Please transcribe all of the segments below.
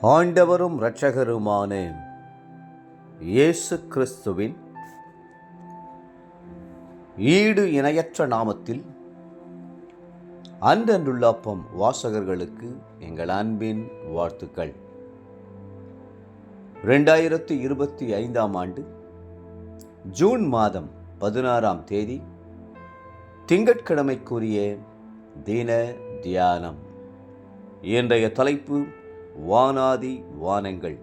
ஆண்டவரும் இரட்சகருமான இயேசு கிறிஸ்துவின் ஈடு இணையற்ற நாமத்தில் அன்றன்றுள்ள அப்பம் வாசகர்களுக்கு எங்கள் அன்பின் வாழ்த்துக்கள். 2025 ஆண்டு ஜூன் மாதம் 16ஆம் தேதி திங்கட்கிழமைக்குரிய தின தியானம். இன்றைய தலைப்பு வானாதி வானங்கள்.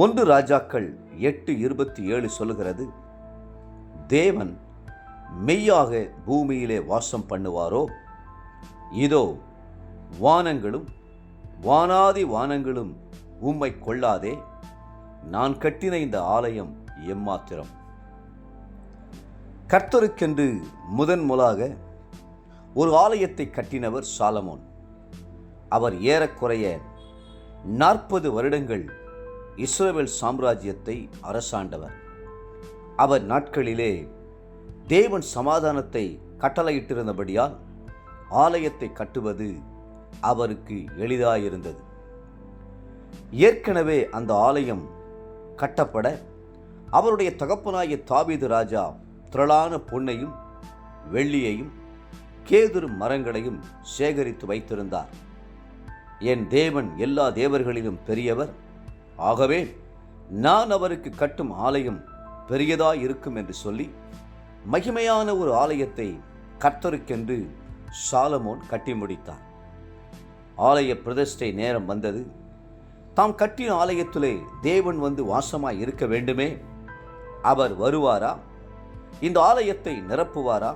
1 ராஜாக்கள் 8:27 சொல்லுகிறது, தேவன் மெய்யாக பூமியிலே வாசம் பண்ணுவாரோ, இதோ வானங்களும் வானாதி வானங்களும் உம்மை கொள்ளாதே, நான் கட்டின இந்த ஆலயம் எம்மாத்திரம். கர்த்தருக்கென்று முதன்முதலாக ஒரு ஆலயத்தை கட்டினவர் சாலமோன். அவர் ஏறக்குறைய 40 வருடங்கள் இஸ்ரவேல் சாம்ராஜ்யத்தை அரசாண்டவர். அவர் நாட்களிலே தேவன் சமாதானத்தை கட்டளையிட்டிருந்தபடியால் ஆலயத்தை கட்டுவது அவருக்கு எளிதாயிருந்தது. ஏற்கனவே அந்த ஆலயம் கட்டப்பட அவருடைய தகப்பனாகிய தாவீது ராஜா திரளான பொன்னையும் வெள்ளியையும் கேதுரு மரங்களையும் சேகரித்து வைத்திருந்தார். என் தேவன் எல்லா தேவர்களிலும் பெரியவர், ஆகவே நான் அவருக்கு கட்டும் ஆலயம் பெரியதாய் இருக்கும் என்று சொல்லி மகிமையான ஒரு ஆலயத்தை கர்த்தருக்கென்று சாலமோன் கட்டி முடித்தார். ஆலய பிரதிஷ்டை நேரம் வந்தது. தாம் கட்டின ஆலயத்திலே தேவன் வந்து வாசமாய் இருக்க வேண்டுமே. அவர் வருவாரா? இந்த ஆலயத்தை நிரப்புவாரா?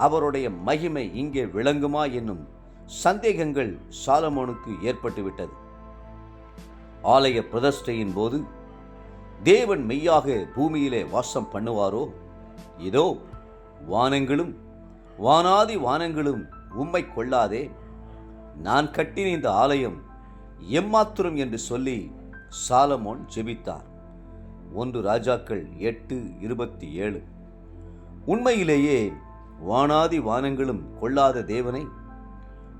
அவருடைய மகிமை இங்கே விளங்குமா என்னும் சந்தேகங்கள் சாலமோனுக்கு ஏற்பட்டுவிட்டது. ஆலய பிரதிஷ்டையின் போது தேவன் மெய்யாக பூமியிலே வாசம் பண்ணுவாரோ, இதோ வானங்களும் வானாதி வானங்களும் உம்மை கொள்ளாதே, நான் கட்டின இந்த ஆலயம் எம்மாத்திரம் என்று சொல்லி சாலமோன் ஜெபித்தார். 1 ராஜாக்கள் 8:27. உண்மையிலேயே வானாதி வானங்களும் கொள்ளாத தேவனை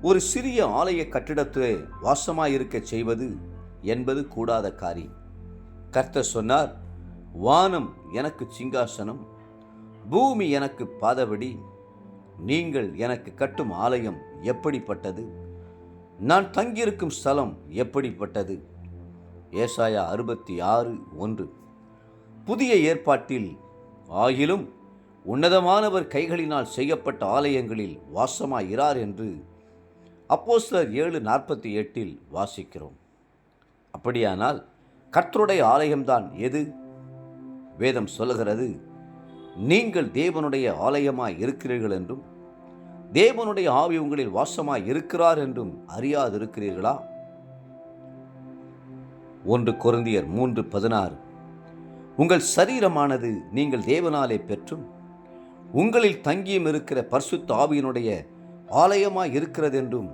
ஒரு சிறிய ஆலய கட்டிடத்திலே வாசமாயிருக்க செய்வது என்பது கூடாத காரியம். கர்த்தர் சொன்னார், வானம் எனக்கு சிங்காசனம், பூமி எனக்கு பாதபடி, நீங்கள் எனக்கு கட்டும் ஆலயம் எப்படிப்பட்டது, நான் தங்கியிருக்கும் ஸ்தலம் எப்படிப்பட்டது. ஏசாயா 66:1. புதிய ஏற்பாட்டில், ஆகிலும் உன்னதமானவர் கைகளினால் செய்யப்பட்ட ஆலயங்களில் வாசமாயிரார் என்று அப்போஸ்தலர் 7:48 வாசிக்கிறோம். அப்படியானால் கர்த்தருடைய ஆலயம்தான் எது? வேதம் சொல்லுகிறது, நீங்கள் தேவனுடைய ஆலயமாய் இருக்கிறீர்கள் என்றும் தேவனுடைய ஆவி உங்களில் வாசமாய் இருக்கிறார் என்றும் அறியாதிருக்கிறீர்களா? 1 கொரிந்தியர் 3:16. உங்கள் சரீரமானது நீங்கள் தேவனாலே பெற்றும் உங்களில் தங்கியும் இருக்கிற பரிசுத்த ஆவியினுடைய ஆலயமாய் இருக்கிறது என்றும்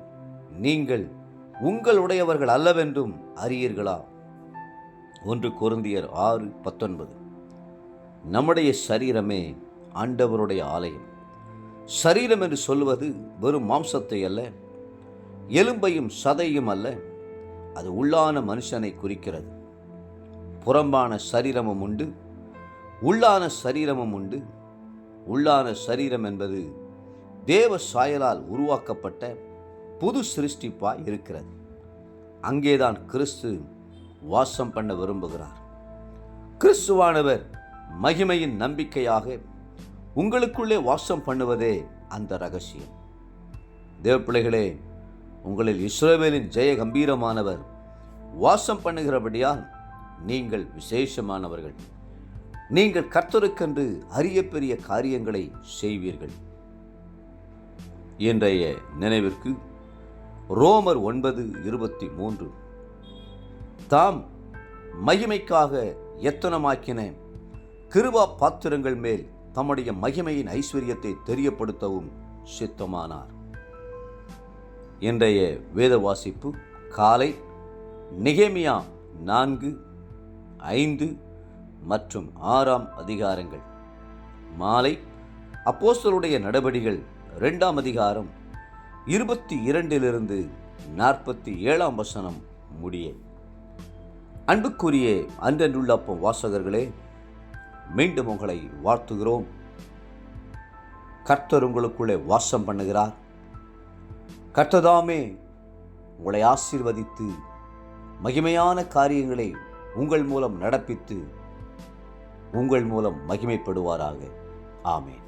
நீங்கள் உங்களுடையவர்கள் அல்லவென்றும் அறியீர்களா? 1 கொரிந்தியர் 6:19. நம்முடைய சரீரமே ஆண்டவருடைய ஆலயம். சரீரம் என்று சொல்லுவது வெறும் மாம்சத்தை அல்ல, எலும்பையும் சதையும் அல்ல, அது உள்ளான மனுஷனை குறிக்கிறது. புறம்பான சரீரமும் உண்டு, உள்ளான சரீரமும் உண்டு. உள்ளான சரீரம் என்பது தேவ சாயலால் உருவாக்கப்பட்ட புது சிருஷ்டிப்பாய் இருக்கிறது. அங்கேதான் கிறிஸ்து வாசம் பண்ண விரும்புகிறார். கிறிஸ்துவானவர் மகிமையின் நம்பிக்கையாக உங்களுக்குள்ளே வாசம் பண்ணுவதே அந்த ரகசியம். தேவ பிள்ளைகளே, உங்களில் இஸ்ரவேலின் ஜெய கம்பீரமானவர் வாசம் பண்ணுகிறபடியால் நீங்கள் விசேஷமானவர்கள். நீங்கள் கர்த்தருக்கென்று அரிய பெரிய காரியங்களை செய்வீர்கள். இன்றைய நினைவிற்கு ரோமர் 9:23. தாம் மகிமைக்காக எத்தனமாக்கின கிருபா பாத்திரங்கள் மேல் தம்முடைய மகிமையின் ஐஸ்வர்யத்தை தெரியப்படுத்தவும் சித்தமானார். இன்றைய வேத வாசிப்பு காலை நெகேமியா 4, 5 மற்றும் 6 அதிகாரங்கள். மாலை அப்போஸ்தலருடைய நடபடிகள் 2ஆம் அதிகாரம் 22 47 வசனம் முடிய. அன்புக்குரிய அன்றன்றுள்ள அப்பம் வாசகர்களே, மீண்டும் உங்களை வாழ்த்துகிறோம். கர்த்தர் உங்களுக்குள்ளே வாசம் பண்ணுகிறார். கர்த்ததாமே உங்களை ஆசீர்வதித்து மகிமையான காரியங்களை உங்கள் மூலம் நடப்பித்து உங்கள் மூலம் மகிமைப்படுவாராக. ஆமென்.